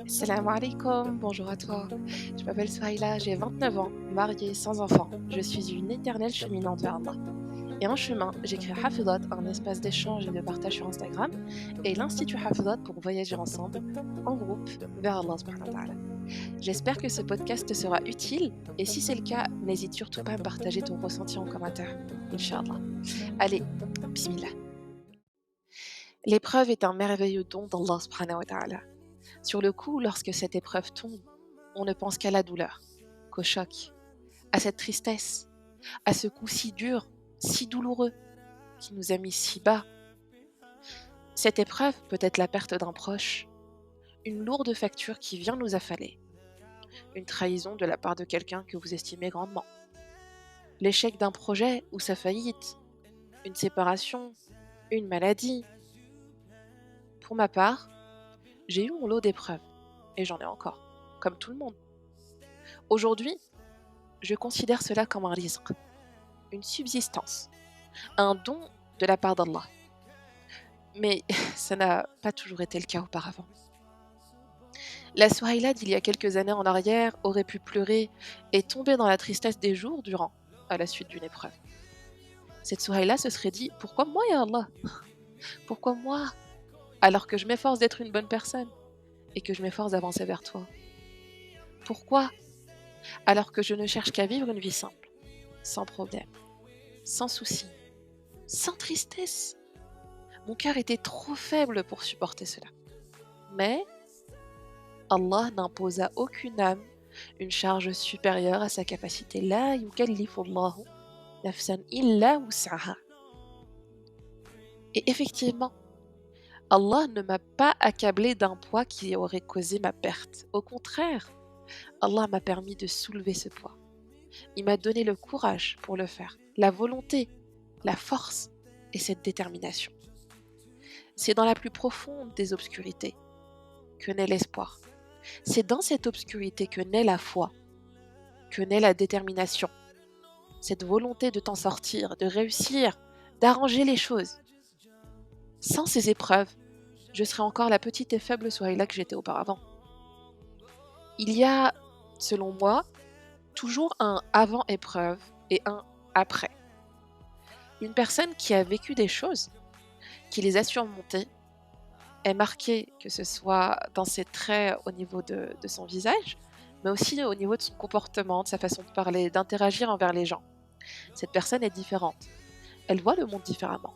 Salam alaikum, bonjour à toi. Je m'appelle Souhaïla, j'ai 29 ans, mariée, sans enfant. Je suis une éternelle cheminante vers Allah. Et en chemin, j'ai créé Hafidot, un espace d'échange et de partage sur Instagram, et l'Institut Hafidot pour voyager ensemble, en groupe, vers Allah subhanahu wa ta'ala. J'espère que ce podcast te sera utile, et si c'est le cas, n'hésite surtout pas à me partager ton ressenti en commentaire. Inch'Allah. Allez, bismillah. L'épreuve est un merveilleux don d'Allah subhanahu wa ta'ala. Sur le coup, lorsque cette épreuve tombe, on ne pense qu'à la douleur, qu'au choc, à cette tristesse, à ce coup si dur, si douloureux, qui nous a mis si bas. Cette épreuve peut être la perte d'un proche, une lourde facture qui vient nous affaler, une trahison de la part de quelqu'un que vous estimez grandement, l'échec d'un projet ou sa faillite, une séparation, une maladie. Pour ma part, j'ai eu mon lot d'épreuves, et j'en ai encore, comme tout le monde. Aujourd'hui, je considère cela comme un rizq, une subsistance, un don de la part d'Allah. Mais ça n'a pas toujours été le cas auparavant. La Souhaïla d'il y a quelques années en arrière aurait pu pleurer et tomber dans la tristesse des jours durant, à la suite d'une épreuve. Cette Souhaïla se serait dit: pourquoi moi, ya Allah? Pourquoi moi? Alors que je m'efforce d'être une bonne personne et que je m'efforce d'avancer vers toi. Pourquoi? Alors que je ne cherche qu'à vivre une vie simple, sans problème, sans souci, sans tristesse. Mon cœur était trop faible pour supporter cela. Mais Allah n'impose à aucune âme une charge supérieure à sa capacité. La yukallifu Allahu nafsan illa wus'aha. Et effectivement, Allah ne m'a pas accablé d'un poids qui aurait causé ma perte. Au contraire, Allah m'a permis de soulever ce poids. Il m'a donné le courage pour le faire, la volonté, la force et cette détermination. C'est dans la plus profonde des obscurités que naît l'espoir. C'est dans cette obscurité que naît la foi, que naît la détermination, cette volonté de t'en sortir, de réussir, d'arranger les choses. Sans ces épreuves, je serais encore la petite et faible Souhaïla que j'étais auparavant. Il y a, selon moi, toujours un avant épreuve et un après. Une personne qui a vécu des choses, qui les a surmontées, est marquée, que ce soit dans ses traits au niveau de son visage, mais aussi au niveau de son comportement, de sa façon de parler, d'interagir envers les gens. Cette personne est différente. Elle voit le monde différemment.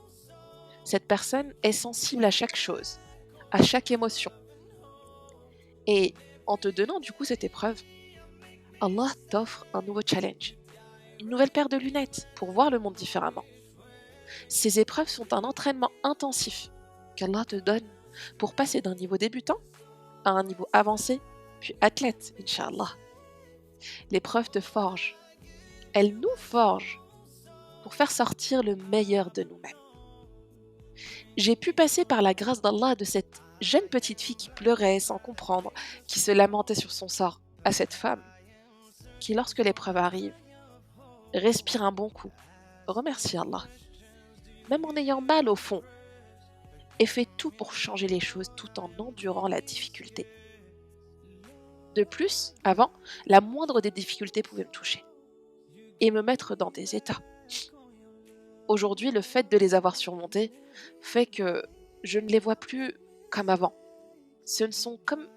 Cette personne est sensible à chaque chose, à chaque émotion. Et en te donnant du coup cette épreuve, Allah t'offre un nouveau challenge, une nouvelle paire de lunettes pour voir le monde différemment. Ces épreuves sont un entraînement intensif qu'Allah te donne pour passer d'un niveau débutant à un niveau avancé, puis athlète, Inch'Allah. L'épreuve te forge, elle nous forge pour faire sortir le meilleur de nous-mêmes. J'ai pu passer par la grâce d'Allah de cette jeune petite fille qui pleurait sans comprendre, qui se lamentait sur son sort, à cette femme qui, lorsque l'épreuve arrive, respire un bon coup, remercie Allah, même en ayant mal au fond, et fait tout pour changer les choses tout en endurant la difficulté. De plus, avant, la moindre des difficultés pouvait me toucher et me mettre dans des états. Aujourd'hui, le fait de les avoir surmontées fait que je ne les vois plus comme avant. Ce ne sont comme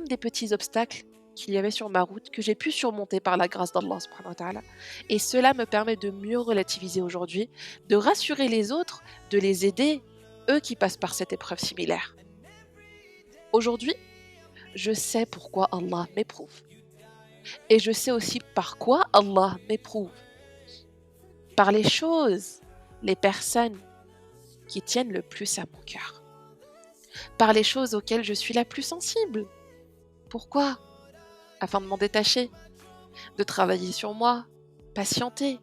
des petits obstacles qu'il y avait sur ma route que j'ai pu surmonter par la grâce d'Allah subhanahu wa ta'ala. Et cela me permet de mieux relativiser aujourd'hui, de rassurer les autres, de les aider, eux qui passent par cette épreuve similaire. Aujourd'hui, je sais pourquoi Allah m'éprouve. Et je sais aussi par quoi Allah m'éprouve. Par les choses, les personnes qui tiennent le plus à mon cœur. Par les choses auxquelles je suis la plus sensible. Pourquoi? Afin de m'en détacher, de travailler sur moi, patienter.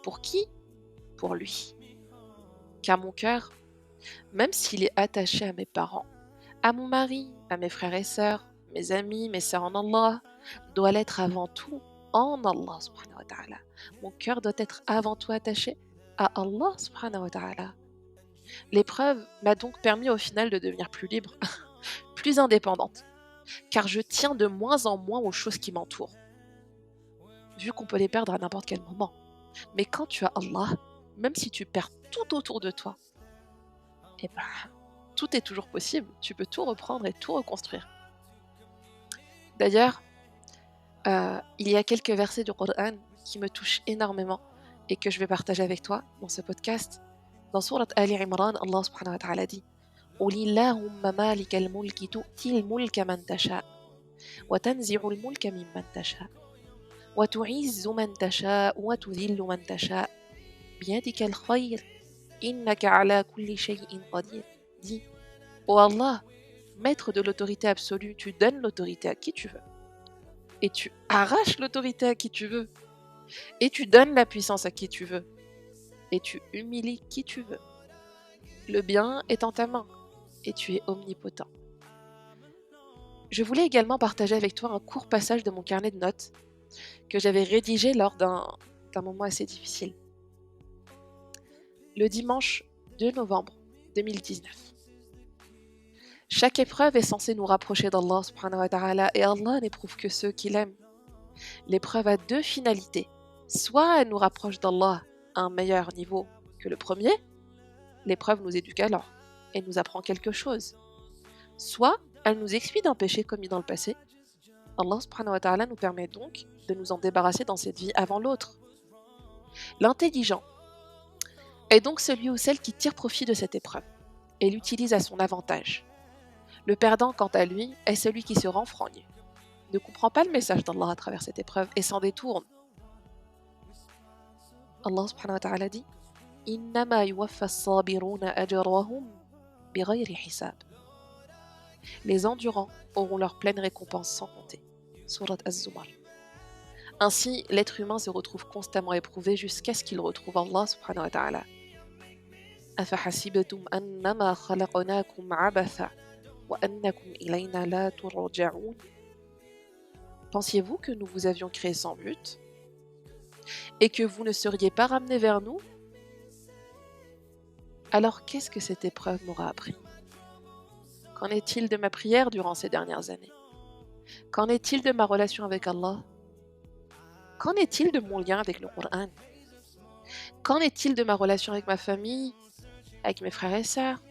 Pour qui? Pour lui. Car mon cœur, même s'il est attaché à mes parents, à mon mari, à mes frères et sœurs, mes amis, mes sœurs en Allah, doit l'être avant tout en Allah subhanahu wa ta'ala. Mon cœur doit être avant tout attaché à Allah subhanahu wa ta'ala. L'épreuve m'a donc permis au final de devenir plus libre, plus indépendante. car je tiens de moins en moins aux choses qui m'entourent, vu qu'on peut les perdre à n'importe quel moment. Mais quand tu as Allah, même si tu perds tout autour de toi, eh ben, tout est toujours possible. Tu peux tout reprendre et tout reconstruire. D'ailleurs, il y a quelques versets du Coran qui me touchent énormément et que je vais partager avec toi dans ce podcast. Dans sourate Ali Imran, Allah subhanahu wa ta'ala dit: قل اللهم مالك الملك تؤتي الملك من تشاء وتنزع الملك ممن تشاء وتعز من تشاء وتذل من تشاء بيدك الخير إنك على كل شيء قدير. Dis: ô Allah, maître de l'autorité absolue, tu donnes l'autorité à qui tu veux et tu arraches l'autorité à qui tu veux et tu donnes la puissance à qui tu veux et tu humilies qui tu veux. Le bien est en ta main et tu es omnipotent. Je voulais également partager avec toi un court passage de mon carnet de notes que j'avais rédigé lors d'un moment assez difficile. Le dimanche 2 novembre 2019. Chaque épreuve est censée nous rapprocher d'Allah subhanahu wa ta'ala et Allah n'éprouve que ceux qu'il aime. L'épreuve a deux finalités. Soit elle nous rapproche d'Allah à un meilleur niveau que le premier, l'épreuve nous éduque alors et nous apprend quelque chose. Soit elle nous expie d'un péché commis dans le passé. Allah subhanahu wa ta'ala nous permet donc de nous en débarrasser dans cette vie avant l'autre. L'intelligent est donc celui ou celle qui tire profit de cette épreuve et l'utilise à son avantage. Le perdant, quant à lui, est celui qui se renfrogne, ne comprend pas le message d'Allah à travers cette épreuve et s'en détourne. Allah subhanahu wa ta'ala dit: Innama yuwaffa as-sabiruna ajrahum bighayri hisab. Les endurants auront leur pleine récompense sans compter. Sourate Az-Zumar. Ainsi, l'être humain se retrouve constamment éprouvé jusqu'à ce qu'il retrouve Allah subhanahu wa ta'ala. أفحسبتم أنما خلقناكم عبثا وأنكم إلينا لا ترجعون. Pensiez-vous que nous vous avions créé sans but et que vous ne seriez pas ramenés vers nous? Alors qu'est-ce que cette épreuve m'aura appris? Qu'en est-il de ma prière durant ces dernières années? Qu'en est-il de ma relation avec Allah? Qu'en est-il de mon lien avec le Coran? Qu'en est-il de ma relation avec ma famille, avec mes frères et sœurs?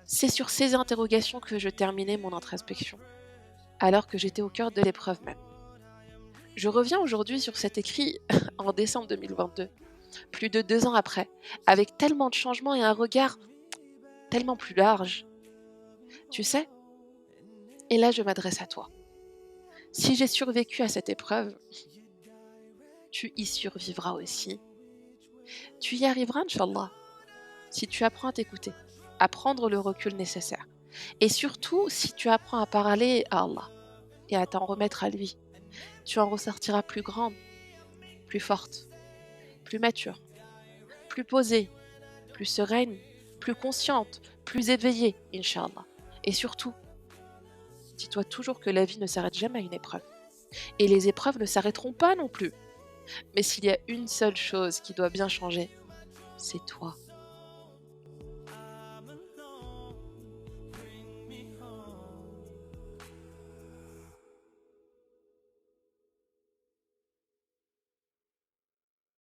C'est sur ces interrogations que je terminais mon introspection, alors que j'étais au cœur de l'épreuve même. Je reviens aujourd'hui sur cet écrit en décembre 2022, plus de 2 ans après, avec tellement de changements et un regard tellement plus large. Tu sais, et là je m'adresse à toi. Si j'ai survécu à cette épreuve, tu y survivras aussi. Tu y arriveras, Inch'Allah, si tu apprends à t'écouter, à prendre le recul nécessaire. Et surtout, si tu apprends à parler à Allah et à t'en remettre à lui, tu en ressortiras plus grande, plus forte, plus mature, plus posée, plus sereine, plus consciente, plus éveillée, Inch'Allah. Et surtout, dis-toi toujours que la vie ne s'arrête jamais à une épreuve. Et les épreuves ne s'arrêteront pas non plus. Mais s'il y a une seule chose qui doit bien changer, c'est toi.